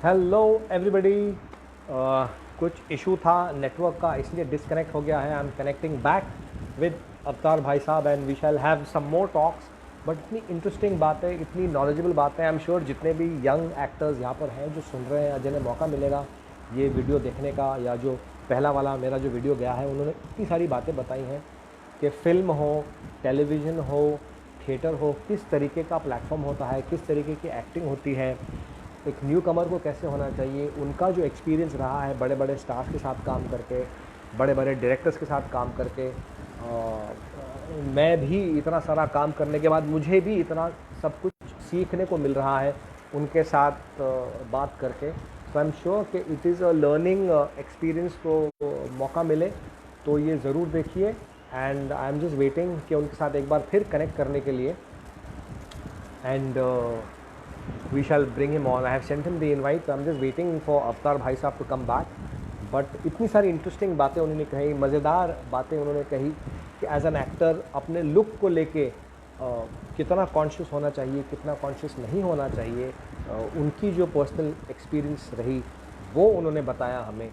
Hello everybody. कुछ issue था network का, इसलिए डिस्कनेक्ट हो गया है। I am connecting back with Avtar bhai sahab and we shall have some more talks. But इतनी इंटरेस्टिंग बातें, इतनी नॉलेजेबल बातें, आई एम श्योर जितने भी यंग एक्टर्स यहाँ पर हैं जो सुन रहे हैं या जिन्हें मौका मिलेगा ये वीडियो देखने का, या जो पहला वाला मेरा जो वीडियो गया है उन्होंने इतनी सारी बातें बताई हैं कि फ़िल्म हो, टेलीविज़न हो, थिएटर हो, किस तरीके का प्लेटफॉर्म होता है, किस तरीके की एक्टिंग होती है, एक न्यू कमर को कैसे होना चाहिए, उनका जो एक्सपीरियंस रहा है बड़े बड़े स्टार्स के साथ काम करके, बड़े बड़े डायरेक्टर्स के साथ काम करके। मैं भी इतना सारा काम करने के बाद मुझे भी इतना सब कुछ सीखने को मिल रहा है उनके साथ बात करके। सो आई एम श्योर कि it is a learning experience. तो मौका मिले तो ये ज़रूर देखिए and I am just waiting कि उनके साथ एक बार फिर कनेक्ट करने के लिए। And we shall bring him on. I have sent him the invite, so I'm just waiting for Avtar भाई साहब to come back. बट इतनी सारी इंटरेस्टिंग बातें उन्होंने कही, मज़ेदार बातें उन्होंने कही कि एज एन एक्टर अपने लुक को लेके कितना कॉन्शियस होना चाहिए, कितना कॉन्शियस नहीं होना चाहिए। उनकी जो पर्सनल एक्सपीरियंस रही वो उन्होंने बताया हमें।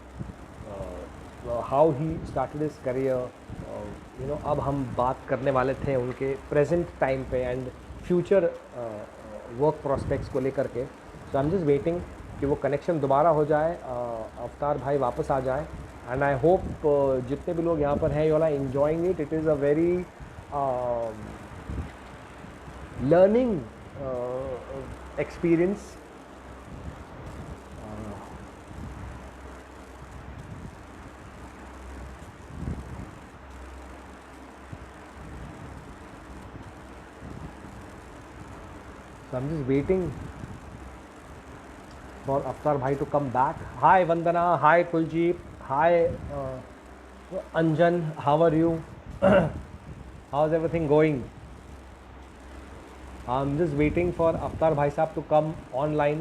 How he started his career. अब हम बात करने वाले थे उनके प्रेजेंट टाइम पे एंड फ्यूचर वर्क प्रोस्पेक्ट्स को लेकर के। सो आई एम जस्ट वेटिंग कि वो कनेक्शन दोबारा हो जाए, अवतार भाई वापस आ जाए। एंड आई होप जितने भी लोग यहाँ पर हैं, you are enjoying it. It is a very learning experience. So I'm just waiting for Avtar bhai to come back. Hi Vandana, hi Kuljeep, hi Anjan, how are you? How's everything going? I'm just waiting for Avtar bhai साहब to come online.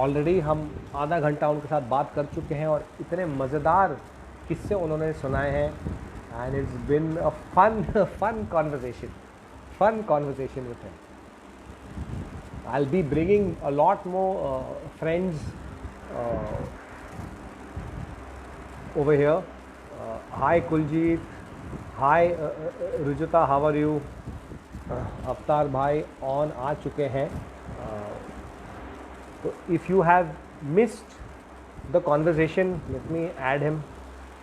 Already हम आधा घंटा उनके साथ बात कर चुके हैं और इतने मज़ेदार किस्से उन्होंने सुनाए हैं and it's been a fun conversation with him. I'll be bringing a lot more friends over here. Hi Kuljeet, hi Rujita, how are you? अवतार भाई ऑन आ चुके हैं. तो if you have missed the conversation, let me add him.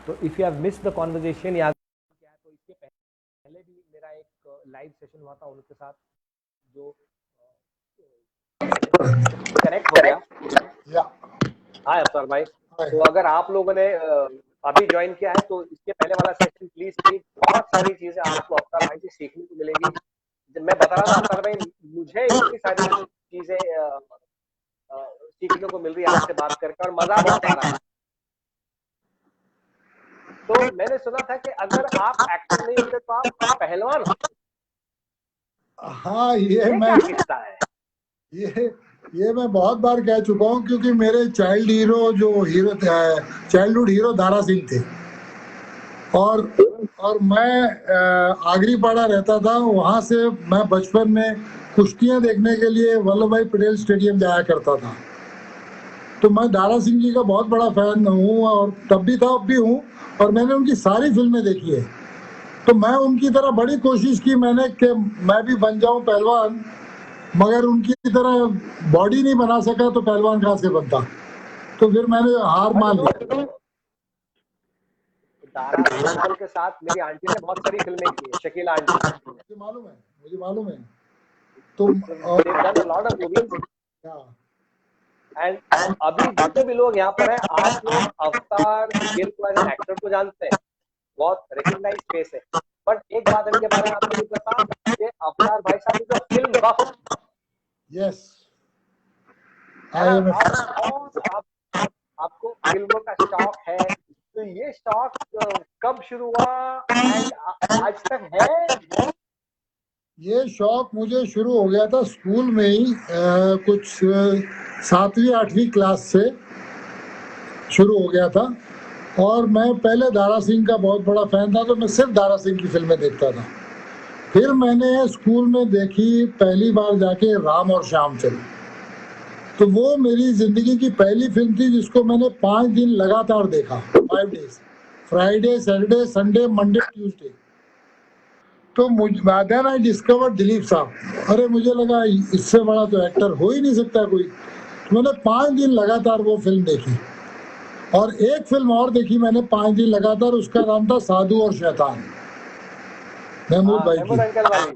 तो if you have missed the conversation, याद क्या है, तो इसके पहले भी मेरा एक लाइव सेशन हुआ था उनके साथ जो कनेक्ट हो गया. हाय अफसर भाई. तो अगर आप लोगों ने अभी ज्वाइन किया है तो इसके पहले वाला सेशन प्लीज प्लीज, बहुत सारी चीजें आपको अफसर भाई से सीखने को मिलेगी. मैं बता रहा था अफसर भाई, मुझे इतनी सारी चीजें सीखने को मिल रही है आपसे बात करके और मजा बहुत आ रहा है. तो मैंने सुना था कि अगर आप एक्टर नहीं होते तो आप पहलवान हो. हाँ, ये क्या किस्सा है? ये मैं बहुत बार कह चुका हूँ, क्योंकि मेरे चाइल्डहुड हीरो दारा सिंह थे. और मैं आगरीपाड़ा रहता था. वहाँ से मैं बचपन में कुश्तियाँ देखने के लिए वल्लभ भाई पटेल स्टेडियम जाया करता था. तो मैं दारा सिंह जी का बहुत बड़ा फैन हूँ, और तब भी था, अब भी हूँ. और मैंने उनकी सारी फिल्में देखी है. तो मैं उनकी तरह बड़ी कोशिश की मैंने कि मैं भी बन जाऊं पहलवान, मगर उनकी तरह बॉडी नहीं बना सका, तो पहलवान कहाँ से बनता. तो फिर मैंने हार मान ली. दारा सिंह के साथ मेरी आंटी ने बहुत सारी फिल्में की है, शकीला आंटी. मुझे मालूम है. तो एंड अभी जितने भी लोग यहाँ पर हैं, आप लोग अवतार गिल को एज एन एक्टर को जानते हैं, बहुत रिकॉग्नाइज्ड फेस है. बट एक बात इनके बारे में आपको नहीं पता कि Avtar bhai sahab is a film buff. Yes, आपको फिल्मों का शौक है. तो ये शौक कब शुरू हुआ एंड आज तक है? ये शौक मुझे शुरू हो गया था स्कूल में ही. कुछ 7वीं 8वीं क्लास से शुरू हो गया था. और मैं पहले दारा सिंह का बहुत बड़ा फैन था, तो मैं सिर्फ दारा सिंह की फिल्में देखता था. फिर मैंने स्कूल में देखी पहली बार जाके राम और श्याम चल. तो वो मेरी जिंदगी की पहली फिल्म थी जिसको मैंने 5 दिन लगातार देखा, 5 days, Friday, Saturday, Sunday, Monday, Tuesday. तो देन आई डिस्कवर दिलीप साहब। अरे मुझे लगा इससे बड़ा तो एक्टर हो ही नहीं सकता कोई। तो मैंने 5 दिन लगातार वो फिल्म देखी। और एक फिल्म और देखी मैंने 5 दिन लगातार, उसका नाम था साधु और शैतान, महमूद भाई की। महमूद अंकल वाली।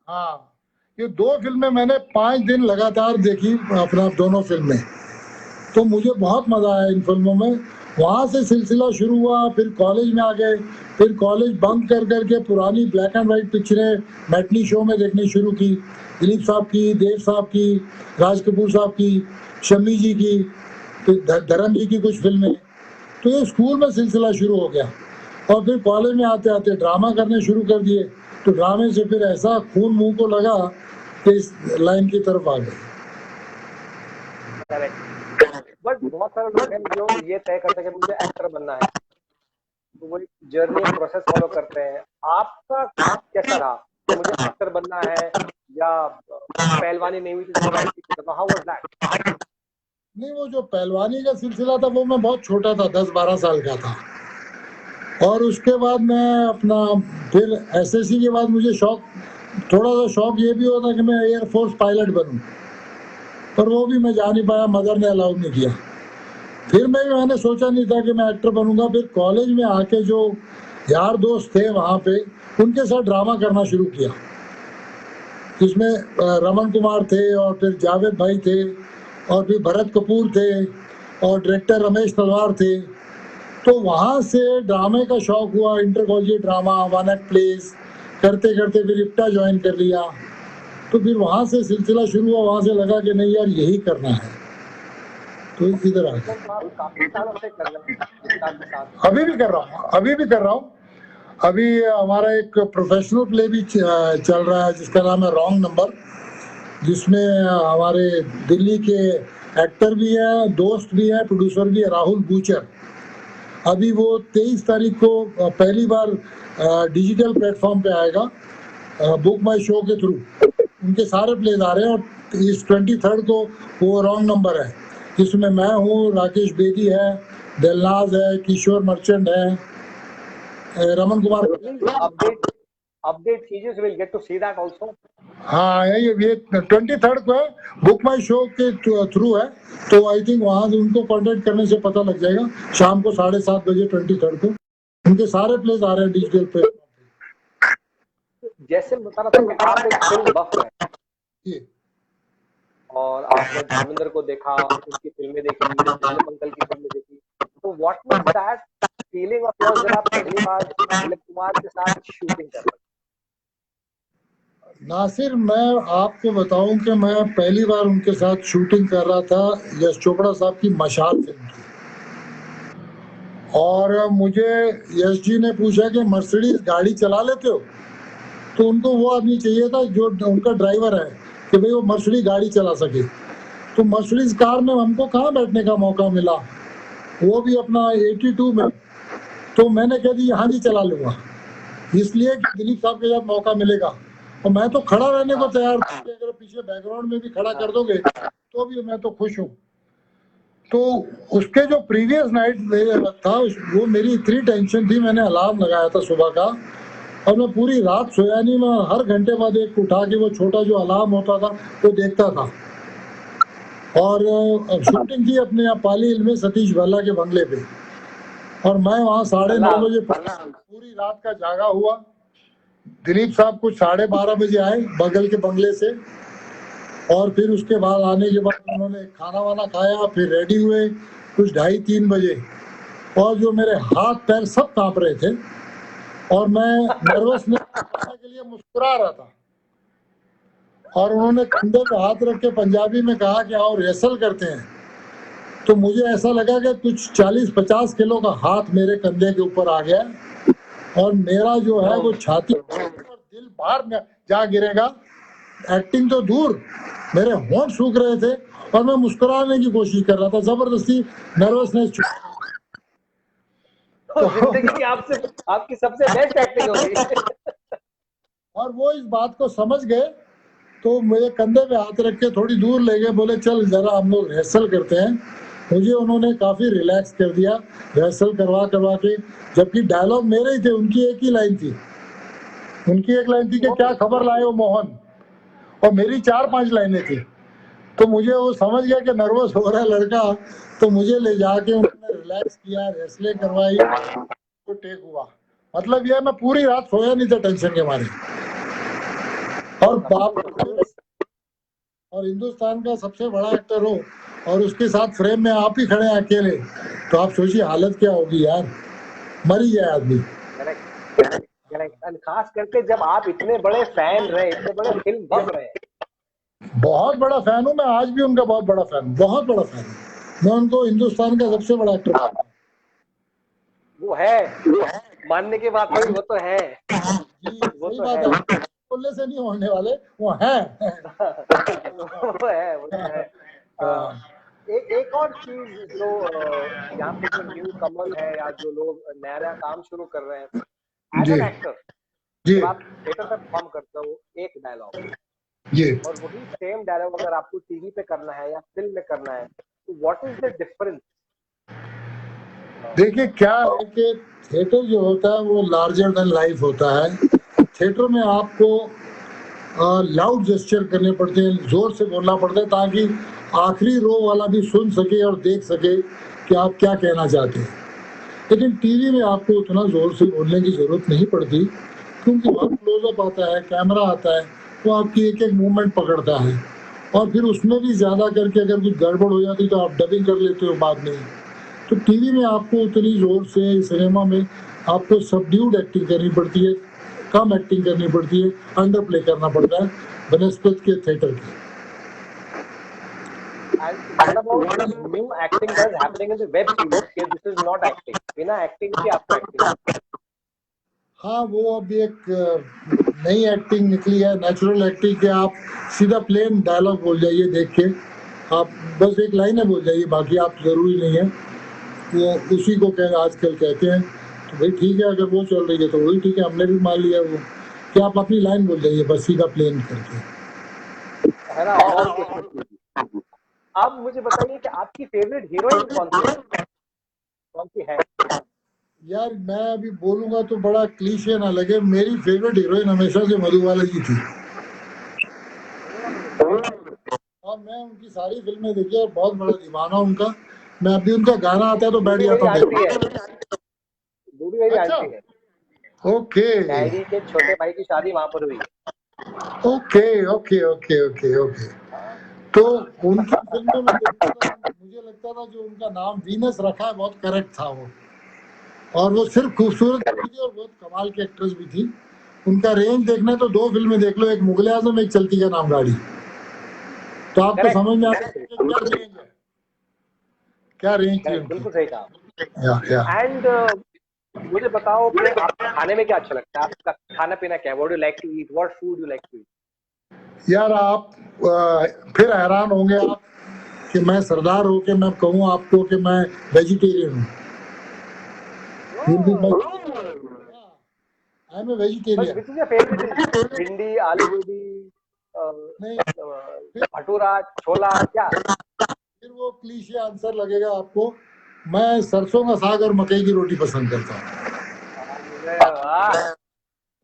हाँ, ये 2 फिल्में मैंने 5 दिन लगातार देखी, अपना दोनों फिल्में। तो मुझे बहुत मजा आया इन फिल्मों में। वहां से सिलसिला शुरू हुआ, फिर कॉलेज में आ गए, फिर कॉलेज बंक कर करके पुरानी ब्लैक एंड व्हाइट पिक्चरें मैटनी शो में देखनी शुरू की, दिलीप साहब की, देव साहब की, राज कपूर साहब की, शम्मी जी की, फिर धर्म जी की कुछ फिल्में। तो ये स्कूल में सिलसिला शुरू हो गया। और फिर कॉलेज में आते आते ड्रामा करने शुरू कर दिए। तो ड्रामे से फिर ऐसा खून मुंह को लगा कि इस लाइन की तरफ आ गए। बट बहुत सारे लोग हैं जो ये तय करते हैं कि मुझे एक्टर बनना है, तो वो एक जर्नी, एक प्रोसेस फॉलो करते हैं। आपका कैसा रहा कि मुझे एक्टर बनना है, या पहलवानी नहीं हुई थी तो मैं एक्टिंग करता? How was that? नहीं, वो जो पहलवानी का सिलसिला था वो मैं बहुत छोटा था, 10-12 साल का था। और उसके बाद मैं अपना फिर एसएससी के बाद मुझे थोड़ा सा शौक ये भी होता कि मैं एयरफोर्स पायलट बनूं, पर वो भी मैं जा नहीं पाया, मदर ने अलाउ नहीं किया। फिर मैंने सोचा नहीं था कि मैं एक्टर बनूंगा। फिर कॉलेज में आके जो यार दोस्त थे वहाँ पे, उनके साथ ड्रामा करना शुरू किया, जिसमें रमन कुमार थे, और फिर जावेद भाई थे, और फिर भरत कपूर थे, और डायरेक्टर रमेश तलवार थे। तो वहाँ से ड्रामे का शौक हुआ, inter college drama, one act place करते करते फिर इप्टा ज्वाइन कर लिया। तो फिर वहाँ से सिलसिला शुरू हुआ, वहाँ से लगा कि नहीं यार यही करना है, तो इधर आ गया। तो आप काफी सालों से कर रहे हैं एकता के साथ। अभी भी कर रहा हूँ, अभी भी कर रहा हूँ। अभी हमारा एक प्रोफेशनल प्ले भी चल रहा है जिसका नाम है रॉन्ग नंबर, जिसमें हमारे दिल्ली के एक्टर भी है, दोस्त भी है, प्रोड्यूसर भी है, राहुल बूचर। अभी वो 23 तारीख को पहली बार डिजिटल प्लेटफॉर्म पे आएगा, बुक माई शो के थ्रू। उनके सारे प्लेज आ रहे हैं, और इस 23 को वो रॉन्ग नंबर है, जिसमें मैं हूँ, राकेश बेदी है, दिलनाज है, किशोर मर्चेंट है, रमन कुमार। अपडेट अपडेट कीजिए, so we'll get to see that also. हाँ, ये 23 को है, बुक माई शो के थ्रू है। तो आई थिंक वहां से उनको कांटेक्ट करने से पता लग जाएगा। शाम को 7:30 बजे 23 को उनके सारे प्लेस आ रहे हैं डिजिटल पे। जैसे बता रहा था कि आप एक फिल्म बफ हैं, और आपने धर्मेंद्र को देखा, उनकी फिल्में देखी, दिलीप अंकल की फिल्में देखी, तो what was that feeling of yours जब आप पहली बार दिलीप कुमार के साथ शूटिंग कर रहे? नासिर, मैं आपको बताऊं कि मैं पहली बार उनके साथ शूटिंग कर रहा था यश चोपड़ा साहब की मशाल फिल्म की। और मुझे यश जी ने पूछा कि मर्सिडीज गाड़ी चला लेते हो? तो उनको वो आदमी चाहिए था जो उनका ड्राइवर है, कि भाई वो मर्सिडीज गाड़ी चला सके। तो मर्सिडीज कार में हमको कहाँ बैठने का मौका मिला, वो भी अपना 82 में। तो मैंने कह दी हाँ जी चला लूंगा, इसलिए कि दिलीप साहब के साथ मौका मिलेगा। और मैं तो खड़ा रहने को तैयार था, अगर पीछे बैकग्राउंड में भी खड़ा कर दोगे तो भी मैं तो खुश हूँ। तो उसके जो प्रीवियस नाइट था, वो मेरी इतनी टेंशन थी, मैंने अलार्म लगाया था सुबह का, और मैं पूरी रात सोया नहीं। मैं हर घंटे बाद एक उठा के वो छोटा जो अलार्म होता था वो देखता था। और शूटिंग थी अपने यहाँ पाली हिल में, सतीश भल्ला के बंगले पे। और मैं वहाँ 9:30 बजे पूरी रात का जागा हुआ। दिलीप साहब कुछ 12:30 बजे आए बगल के बंगले से, और फिर उसके बाद आने के बाद उन्होंने खाना वाना खाया, फिर रेडी हुए कुछ 2:30-3 बजे। और जो मेरे हाथ पैर सब कांप रहे थे, और मैं नर्वसनेस के लिए मुस्कुरा रहा था। और उन्होंने कंधे पे हाथ रख के पंजाबी में कहा कि आओ रेसल करते हैं। तो मुझे ऐसा लगा कि कुछ 40-50 किलो का हाथ मेरे कंधे के ऊपर आ गया, और मेरा जो है वो छाती और दिल बाहर जा गिरेगा। एक्टिंग तो दूर, मेरे होंठ सूख रहे थे, और मैं मुस्कुराने की कोशिश कर रहा था, जबरदस्ती नर्वसनेस तो जिंदगी की आपकी सबसे बेस्ट एक्टिंग होगी। और वो इस बात को समझ गए तो मेरे कंधे पे हाथ रख के थोड़ी दूर ले गए, बोले चल जरा हम लोग रिहर्सल करते हैं। मुझे उन्होंने काफी रिलैक्स कर दिया रिहर्सल करवा करवा के, जबकि डायलॉग मेरे ही थे, उनकी एक ही लाइन थी। उनकी एक लाइन थी कि क्या खबर लाए हो मोहन, और मेरी 4-5 लाइनें थी। तो मुझे वो समझ गया कि नर्वस हो रहा है लड़का, तो मुझे ले जाके उन्होंने रिलैक्स किया, रिहर्सलें करवाई, तो टेक हुआ। मतलब यह मैं पूरी रात सोया नहीं था टेंशन के मारे। और बाप, और हिंदुस्तान का सबसे बड़ा एक्टर हो और उसके साथ फ्रेम में आप ही खड़े हैं अकेले, तो आप सोचिए हालत क्या होगी यार, मर ही जाए आदमी। करेक्ट। खास करके जब आप इतने बड़े फैन रहे, इतने बड़े फिल्म बफ रहे। बहुत बड़ा फैन हूँ मैं, आज भी उनका बहुत बड़ा फैन हूँ, बहुत बड़ा फैन हूँ मैं उनको, हिंदुस्तान का सबसे बड़ा एक्टर। वो है, मानने की बात थोड़ी, वो तो है जी वो सही तो बात है है, बोलने से नहीं होने वाले, वो है। वो तो है। एक और चीज जो यहाँ पे जो न्यू कमर है या जो लोग नया नया काम शुरू कर रहे हैं, एज जी एन एक्टर जी जब आप थिएटर पे परफॉर्म करते हो एक डायलॉग, जी। और वही सेम डायलॉग अगर आपको टीवी पे करना है या फिल्म में करना है, तो व्हाट इज द डिफरेंस? देखिए क्या है कि थिएटर जो होता है वो लार्जर देन लाइफ होता है। थिएटर में आपको लाउड जेस्चर करने पड़ते हैं, जोर से बोलना पड़ता है, ताकि आखिरी रो वाला भी सुन सके और देख सके कि आप क्या कहना चाहते हैं। लेकिन टीवी में आपको उतना जोर से बोलने की जरूरत नहीं पड़ती, क्योंकि बहुत क्लोजअप आता है, कैमरा आता है, तो आपकी एक एक मूवमेंट पकड़ता है, और फिर उसमें भी ज़्यादा करके अगर कुछ गड़बड़ हो जाती तो आप डबिंग कर लेते हो बाद में। तो टीवी में आपको उतनी जोर से, सिनेमा में आपको सबड्यूड एक्टिंग करनी पड़ती है, कम एक्टिंग करनी पड़ती है, अंडर प्ले करना पड़ता है बनस्पत के थिएटर के। And what about the new acting that is happening in the web series? कि this is not acting, बिना एक्टिंग के आपको एक्टिंग। हाँ, वो अब एक नई एक्टिंग निकली है, नेचुरल एक्टिंग के आप सीधा प्लेन डायलॉग बोल जाइए, देख के आप बस एक लाइन है बोल जाइए, बाकी आप जरूरी नहीं है वो उसी को कह आजकल कहते हैं। तो भाई ठीक है, अगर वो चल रही है तो वही ठीक है, हमने भी मान लिया वो कि आप अपनी लाइन बोल जाइए बस सीधा प्लेन करके, है ना, और कुछ मत कीजिए। अब मुझे बताइए कि आपकी फेवरेट हीरोइन कौन सी है? कौन सी है? यार मैं अभी बोलूंगा तो बड़ा क्लीशे ना लगे, मेरी फेवरेट हीरोइन हमेशा से मधुबाला जी थी, और मैं उनकी सारी फिल्में देखी और बहुत बड़ा दीवाना उनका। मैं अभी उनका गाना आता है तो बैठ बूढ़ी मेरी जाता हूँ आंटी है, देखने। बूढ़ी मेरी अच्छा, आंटी है। ओके डैडी के छोटे भाई की शादी वहां पर हुई है। Okay okay okay okay okay. तो उनकी फिल्मों में देखता था, मुझे लगता था जो उनका नाम वीनस रखा है बहुत करेक्ट था वो, और वो सिर्फ खूबसूरत भी थी और बहुत कमाल की एक्ट्रेस भी थी। उनका रेंज देखना है तो 2 फिल्में देख लो, एक मुगले आजम, एक चलती का नाम गाड़ी, तो आपको करेक्ट, समझ में आता है कि क्या रेंज है, क्या रेंज थी करेक्ट, उनकी। बिल्कुल सही कहा। या एंड मुझे बताओ कि आपको खाने में क्या अच्छा लगता है? आपका खाना पीना क्या है? What do you like to eat? What food you like to eat? यार आप फिर हैरान होंगे आप कि मैं सरदार हो के मैं कहूँ आपको कि मैं वेजिटेरियन हूँ, फिर भी मैं I am a but vegetarian. Which is your favourite dish? भिंडी, आलू गोभी, नहीं, भटूरा, छोला, क्या? फिर वो क्लीशे आंसर लगेगा आपको, मैं सरसों का साग और मकई की रोटी पसंद करता हूँ। अरे वाह!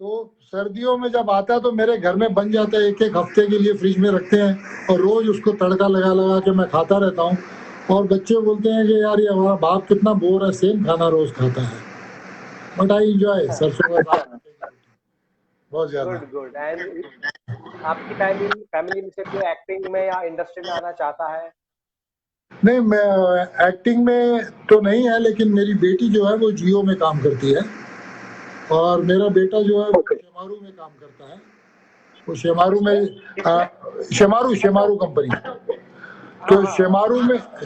तो सर्दियों में जब आता है तो मेरे घर में बन जाता है, एक एक हफ्ते के लिए फ्रिज में रखते हैं, और रोज उसको तड़का लगा लगा के मैं खाता रहता हूँ। और बच्चे बोलते हैं कि यार ये हमारा बाप कितना बोर है, सेम खाना रोज खाता है, बट आई एंजॉय सरसों का साग मकई की रोटी बहुत ज्यादा। Good, good. एंड आपकी फैमिली फैमिली में से कोई एक्टिंग में या इंडस्ट्री में आना चाहता है? नहीं, मैं एक्टिंग में तो नहीं है, लेकिन मेरी बेटी जो है वो जियो में काम करती है, और मेरा बेटा जो है वो शेमारू में काम करता है। वो शेमारू में शेमारू अच्छा, शेमारू कंपनी। हाँ तो हाँ हाँ।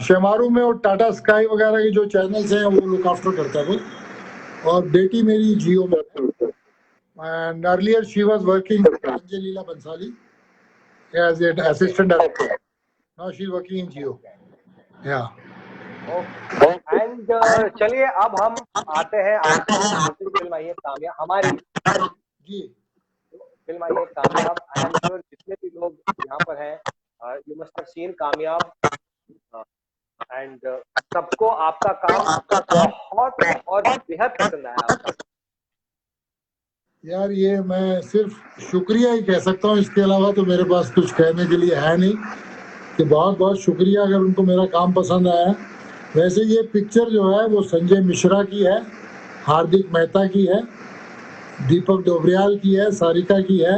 शेमारू में वो टाटा स्काई वगैरह के जो चैनल्स हैं वो लुक आफ्टर करता है वो, और बेटी मेरी जियो में है। And earlier she was working Sanjay Leela Bhansali as an okay, assistant director, now she is working in Jio. Yeah okay. And चलिए अब हम आते हैं, आपकी जो दूसरी फिल्म आई है कामया हमारी। जी फिल्म आई है कामयाब। आई एम श्योर जितने भी लोग यहाँ पर हैं, यू मस्ट हैव सीन कामयाब, एंड सबको आपका काम बहुत और बेहद पसंद आया होगा। यार ये मैं सिर्फ शुक्रिया ही कह सकता हूँ, इसके अलावा तो मेरे पास कुछ कहने के लिए है नहीं, कि बहुत बहुत शुक्रिया अगर उनको मेरा काम पसंद आया। वैसे ये पिक्चर जो है वो संजय मिश्रा की है, हार्दिक मेहता की है, दीपक डोबरियाल की है, सारिका की है,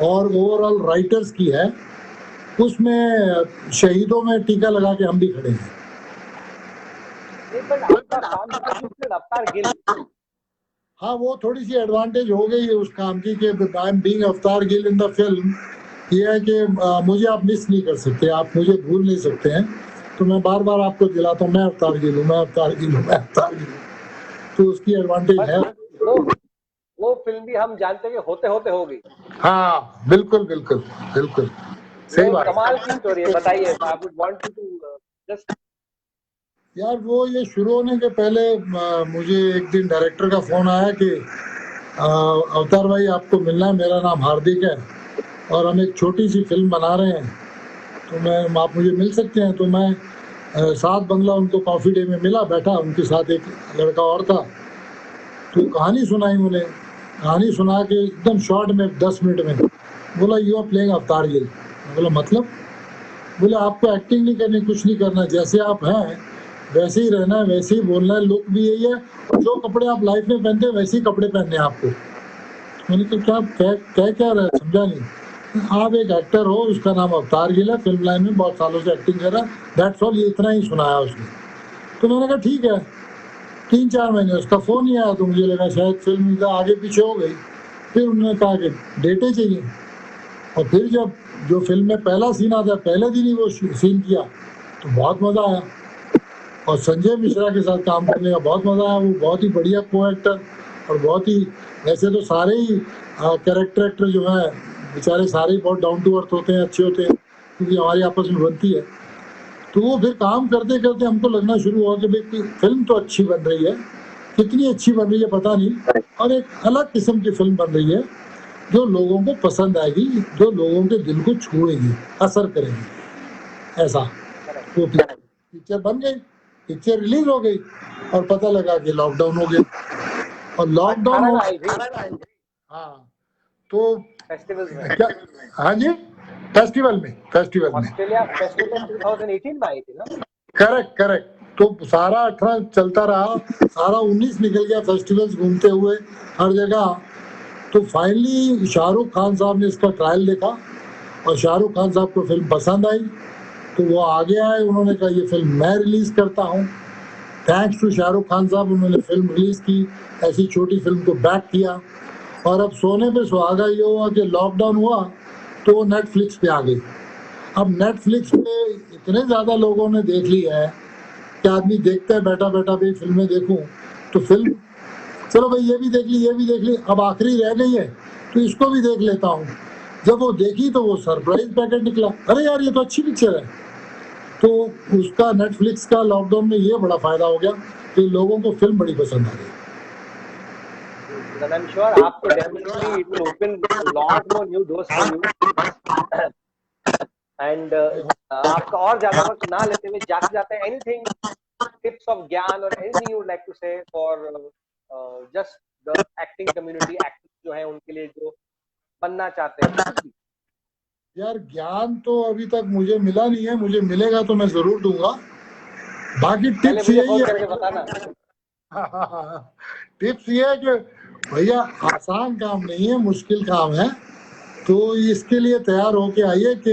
और ओवरऑल राइटर्स की है। उसमें शहीदों में टीका लगा के हम भी खड़े हैं। बट आपका काम अवतार गिल, हाँ, वो थोड़ी सी एडवांटेज हो गई है उस काम की कि आई एम बीइंग अवतार गिल इन द फिल्म। ये है कि मुझे आप मिस नहीं कर सकते, आप मुझे भूल नहीं सकते हैं, तो मैं बार बार आपको दिलाता हूँ मैं अवतार गिल हूँ, मैं अवतार गिल हूँ, मैं अवतार गिल हूँ। तो उसकी एडवांटेज है। वो फिल्म भी हम जानते हैं कि होते होते होगी। हाँ बिल्कुल बिल्कुल बिल्कुल सही वो बात। कमाल की स्टोरी है, बताइए। I would want you to just. यार वो ये शुरू होने के पहले मुझे एक दिन डायरेक्टर का फोन आया कि अवतार भाई आपको मिलना है, मेरा नाम हार्दिक है और हम एक छोटी सी फिल्म बना रहे हैं, तो मैं आप मुझे मिल सकते हैं। तो मैं 7 बंगला उनको कॉफ़ी डे में मिला, बैठा, उनके साथ एक लड़का और था, तो कहानी सुनाई उन्हें। कहानी सुना के एकदम शॉर्ट में 10 मिनट में बोला यू आर प्लेइंग अवतार गिल। मैं बोला मतलब? बोले आपको एक्टिंग नहीं करनी, कुछ नहीं करना, जैसे आप हैं वैसे ही रहना है, वैसे ही बोलना है, लुक भी यही है, और जो कपड़े आप लाइफ में पहनते हैं वैसे ही कपड़े पहनने हैं आपको। मैंने कहा क्या कह क्या रहा है, समझा नहीं। आप एक एक्टर हो, उसका नाम अवतार गिल है, फिल्म लाइन में बहुत सालों से एक्टिंग कर रहा है, दैट्स ऑल, ये इतना ही सुनाया उसने। तो मैंने कहा ठीक है। 3-4 महीने उसका फ़ोन नहीं आया, तो मुझे लगा शायद फिल्म का आगे पीछे हो गई। फिर उन्होंने कहा कि डेटें चाहिए, और फिर जब जो फिल्म में पहला सीन आता है पहले दिन ही वो सीन किया, तो बहुत मज़ा आया। और संजय मिश्रा के साथ काम करने का बहुत मज़ा आया, वो बहुत ही बढ़िया को एक्टर, और बहुत ही, वैसे तो सारे ही कैरेक्टर एक्टर जो है बेचारे सारे ही बहुत डाउन टू अर्थ होते हैं, अच्छे होते हैं, क्योंकि हमारी आपस में बनती है। तो वो फिर काम करते करते हमको लगना शुरू हुआ कि भाई फिल्म तो अच्छी बन रही है, कितनी अच्छी बन रही है पता नहीं, और एक अलग किस्म की फिल्म बन रही है जो लोगों को पसंद आएगी, जो लोगों के दिल को छुएगी, असर करेगी, ऐसा। वो पिक्चर बन गई, पिक्चर रिलीज हो गई, और पता लगा कि लॉकडाउन हो गया। और लॉकडाउन हो, हाँ, तो फेस्टिवल्स में, क्या, हाँ जी, फेस्टिवल में ऑस्ट्रेलिया फेस्टिवल 2018 में आई थी ना? Correct correct. तो सारा 18 चलता रहा, सारा 19 निकल गया फेस्टिवल्स घूमते हुए हर जगह। तो फाइनली शाहरुख खान साहब ने इसका ट्रायल देखा, और शाहरुख खान साहब को फिल्म पसंद आई, तो वो आगे आए, उन्होंने कहा ये फिल्म मैं रिलीज़ करता हूँ। थैंक्स टू शाहरुख खान साहब, उन्होंने फिल्म रिलीज़ की, ऐसी छोटी फिल्म को बैक किया। और अब सोने पे सुहागा ये हुआ कि लॉकडाउन हुआ तो वो नेटफ्लिक्स पे आ गई। अब नेटफ्लिक्स पे इतने ज़्यादा लोगों ने देख ली है कि आदमी देखता है बैठा बैठा भी फिल्में देखूं, तो फिल्म, चलो भाई ये भी देख ली, ये भी देख ली, अब आखिरी रह गई है तो इसको भी देख लेता हूँ। जब वो देखी तो वो सरप्राइज पैकेट निकला, अरे यार ये तो अच्छी पिक्चर है। तो उसका नेटफ्लिक्स का लॉकडाउन में ये बड़ा फायदा हो गया कि लोगों को फिल्म बड़ी पसंद आ गई। And I'm sure आपको definitely it will open a lot more new doors for you. And आपका और ज्यादा वक्त ना लेते हुए जाते जाते anything tips of ज्ञान और anything you would like to say for just the acting community, actors जो है उनके लिए जो बनना चाहते हैं? यार ज्ञान तो अभी तक मुझे मिला नहीं है, मुझे मिलेगा तो मैं जरूर दूंगा। बाकी टिप्स मुझे यही फोन है, करके बताना। टिप्स ये है कि भैया आसान काम नहीं है, मुश्किल काम है। तो इसके लिए तैयार होके आइए कि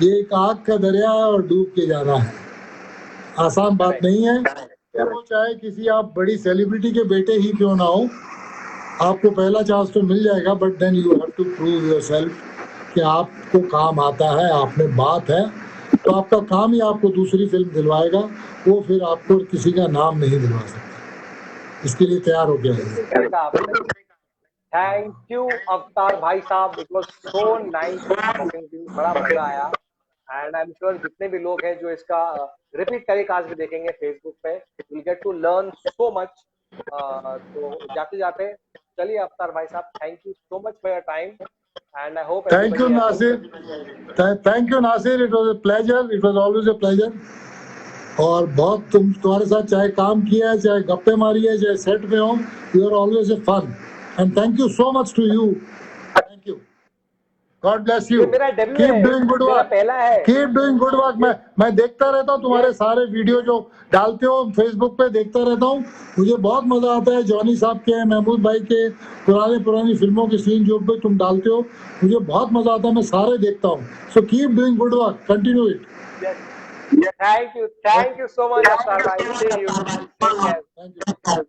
ये एक आग का दरिया है और डूब के जाना है, आसान बात नहीं है। फिर वो चाहे किसी आप बड़ी सेलिब्रिटी के बेटे ही क्यों ना हो, आपको पहला चांस तो मिल जाएगा, but then you have to prove yourself कि आपको काम आता है, आप में बात है। तो आपका काम ही आपको दूसरी फिल्म दिलवाएगा, वो फिर आपको किसी का नाम नहीं दिलवा सकता। इसके लिए तैयार हो गया। Thank you Avtar bhai sahab, it was so nice talking to you, बड़ा मजा आया। एंड आई एम श्योर जितने भी लोग हैं जो इसका रिपीट टेलीकास्ट भी देखेंगे फेसबुक पे, will get to learn so much. तो जाते जाते चलिए Avtar bhai sahab, thank you so much for your time and I hope thank you Nasir, thank you Nasir, it was a pleasure, it was always a pleasure. और बहुत तुम्हारे साथ चाहे काम किया है, चाहे गप्पे मारी है, चाहे सेट में हो, you are always a fun and thank you so much to you. Thank you, God bless you, ये मेरा डेब्यू कीप है, डूइंग गुड मेरा वर्क, पहला है। Keep doing good work. मैं देखता रहता हूँ तुम्हारे सारे वीडियो जो डालते हो फेसबुक पे, देखता रहता हूँ, मुझे बहुत मजा आता है। जॉनी साहब के, महमूद भाई के, पुरानी फिल्मों के सीन जो पे तुम डालते हो, मुझे बहुत मजा आता है, मैं सारे देखता हूँ। So keep doing good work, continue it. Thank you so much Avatar भाई, see you, take care. Thank you.